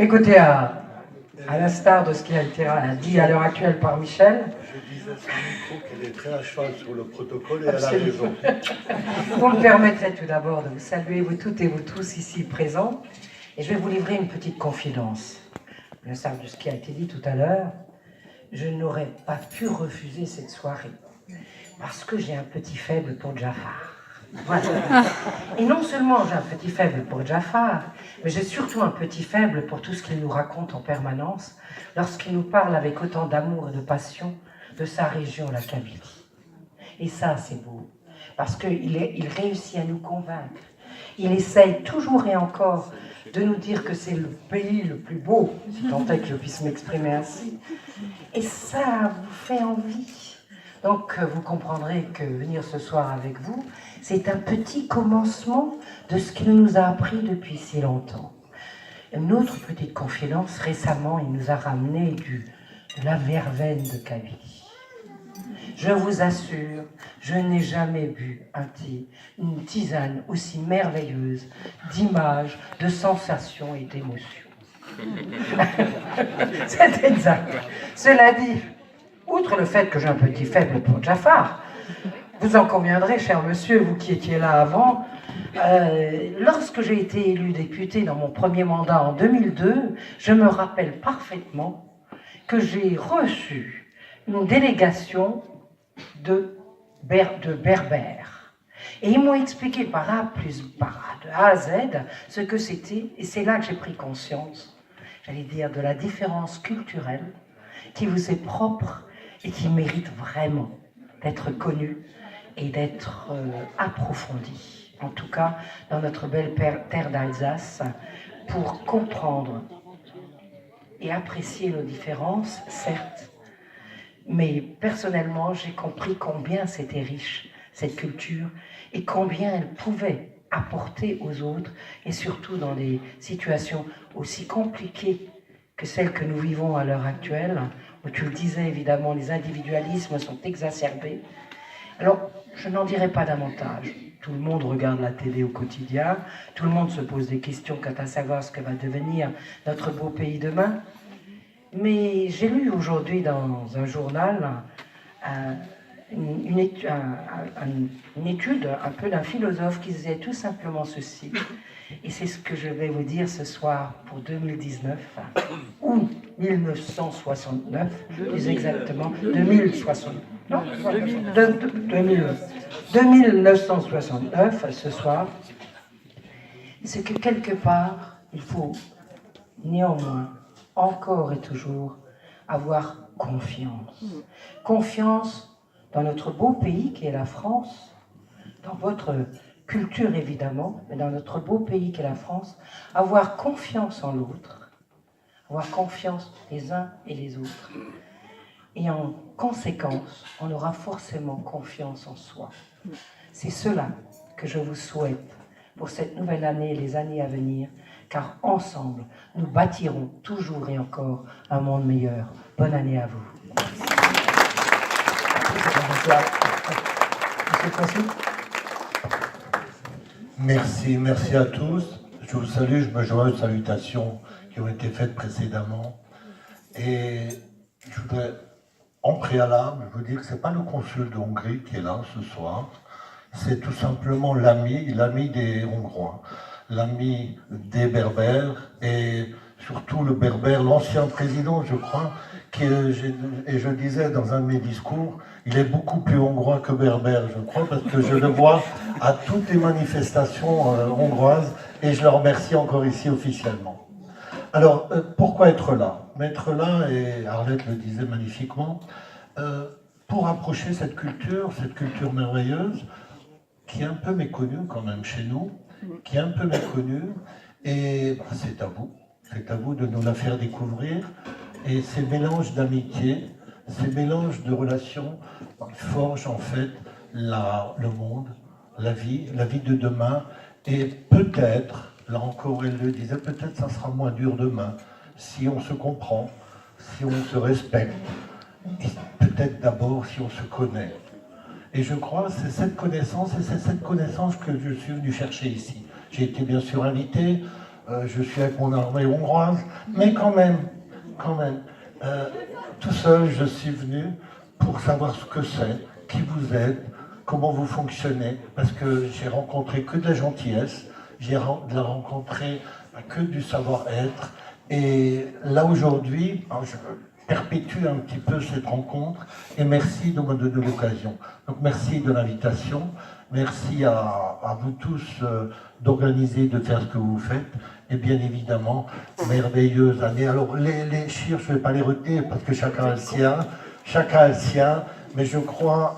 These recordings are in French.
Écoutez, à l'instar de ce qui a été dit à l'heure actuelle par Michel. Je disais sur le micro qu'il est très à cheval sur le protocole et absolument. À la raison. Vous me permettrez tout d'abord de vous saluer, vous toutes et vous tous ici présents, et je vais vous livrer une petite confidence. À l'instar de ce qui a été dit tout à l'heure, je n'aurais pas pu refuser cette soirée, parce que j'ai un petit faible pour Jafar. Voilà. Et non seulement j'ai un petit faible pour Jafar, mais j'ai surtout un petit faible pour tout ce qu'il nous raconte en permanence lorsqu'il nous parle avec autant d'amour et de passion de sa région, la Kabylie. Et ça, c'est beau, parce qu'il réussit à nous convaincre. Il essaye toujours et encore de nous dire que c'est le pays le plus beau, si tant est que je puisse m'exprimer ainsi. Et ça vous fait envie. Donc vous comprendrez que venir ce soir avec vous, c'est un petit commencement de ce qu'il nous a appris depuis si longtemps. Une autre petite confidence, récemment, il nous a ramené de la verveine de Kabylie. Je vous assure, je n'ai jamais bu une tisane aussi merveilleuse d'images, de sensations et d'émotions. C'est exact. Cela dit, outre le fait que j'ai un petit faible pour Jafar, vous en conviendrez, cher monsieur, vous qui étiez là avant, lorsque j'ai été élu député dans mon premier mandat en 2002, je me rappelle parfaitement que j'ai reçu une délégation de berbères. Et ils m'ont expliqué par A plus par A, de A à Z, ce que c'était, et c'est là que j'ai pris conscience, j'allais dire, de la différence culturelle qui vous est propre et qui mérite vraiment d'être connue et d'être approfondie, en tout cas dans notre belle terre d'Alsace, pour comprendre et apprécier nos différences, certes, mais personnellement, j'ai compris combien c'était riche, cette culture, et combien elle pouvait apporter aux autres, et surtout dans des situations aussi compliquées que celles que nous vivons à l'heure actuelle, où tu le disais évidemment, les individualismes sont exacerbés. Alors, je n'en dirai pas davantage. Tout le monde regarde la télé au quotidien, tout le monde se pose des questions quant à savoir ce que va devenir notre beau pays demain. Mais j'ai lu aujourd'hui dans un journal une étude un peu d'un philosophe qui disait tout simplement ceci. Et c'est ce que je vais vous dire ce soir pour 2019, ou 1969, plus exactement, 2969 ce soir. C'est que quelque part, il faut néanmoins, encore et toujours, avoir confiance. Confiance dans notre beau pays qui est la France, dans votre culture évidemment, mais dans notre beau pays qui est la France, avoir confiance en l'autre, avoir confiance les uns et les autres. Et en conséquence, on aura forcément confiance en soi. C'est cela que je vous souhaite pour cette nouvelle année et les années à venir, car ensemble, nous bâtirons toujours et encore un monde meilleur. Bonne année à vous. Merci à tous. Je vous salue, je me joins aux salutations qui ont été faites précédemment. Et je voudrais, en préalable, vous dire que ce n'est pas le consul de Hongrie qui est là ce soir, c'est tout simplement l'ami des Hongrois, l'ami des Berbères, et surtout le Berbère, l'ancien président, je crois, et je disais dans un de mes discours, il est beaucoup plus hongrois que berbère, je crois, parce que je le vois à toutes les manifestations hongroises, et je le remercie encore ici officiellement. Alors, pourquoi être là? Être là, et Arlette le disait magnifiquement, pour approcher cette culture merveilleuse, qui est un peu méconnue quand même chez nous, qui est un peu méconnue, et c'est à vous de nous la faire découvrir. Et ces mélanges d'amitié, ces mélanges de relations forgent en fait le monde, la vie de demain. Et peut-être, là encore elle le disait, peut-être ça sera moins dur demain, si on se comprend, si on se respecte, et peut-être d'abord si on se connaît. Et je crois que c'est cette connaissance, et c'est cette connaissance que je suis venu chercher ici. J'ai été bien sûr invité je suis avec mon armée hongroise, mais quand même, tout seul, je suis venu pour savoir ce que c'est, qui vous êtes, comment vous fonctionnez, parce que j'ai rencontré que de la gentillesse, j'ai rencontré que du savoir-être, et là aujourd'hui, je perpétue un petit peu cette rencontre, et merci de me donner l'occasion. Donc merci de l'invitation, merci à vous tous d'organiser, de faire ce que vous faites, et bien évidemment, merveilleuse année. Alors les chiffres, je ne vais pas les retenir, parce que chacun a le sien, mais je crois,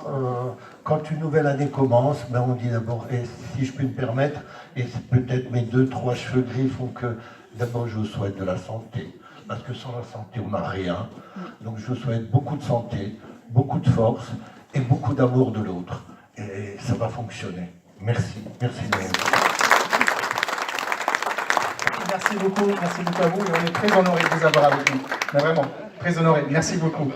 quand une nouvelle année commence, ben on dit d'abord, et si je puis me permettre, et c'est peut-être mes 2-3 cheveux gris font que, d'abord je vous souhaite de la santé, parce que sans la santé on n'a rien, donc je vous souhaite beaucoup de santé, beaucoup de force, et beaucoup d'amour de l'autre, et ça va fonctionner. Merci de vous. Merci beaucoup à vous, et on est très honorés de vous avoir avec nous, mais vraiment, très honorés, merci beaucoup.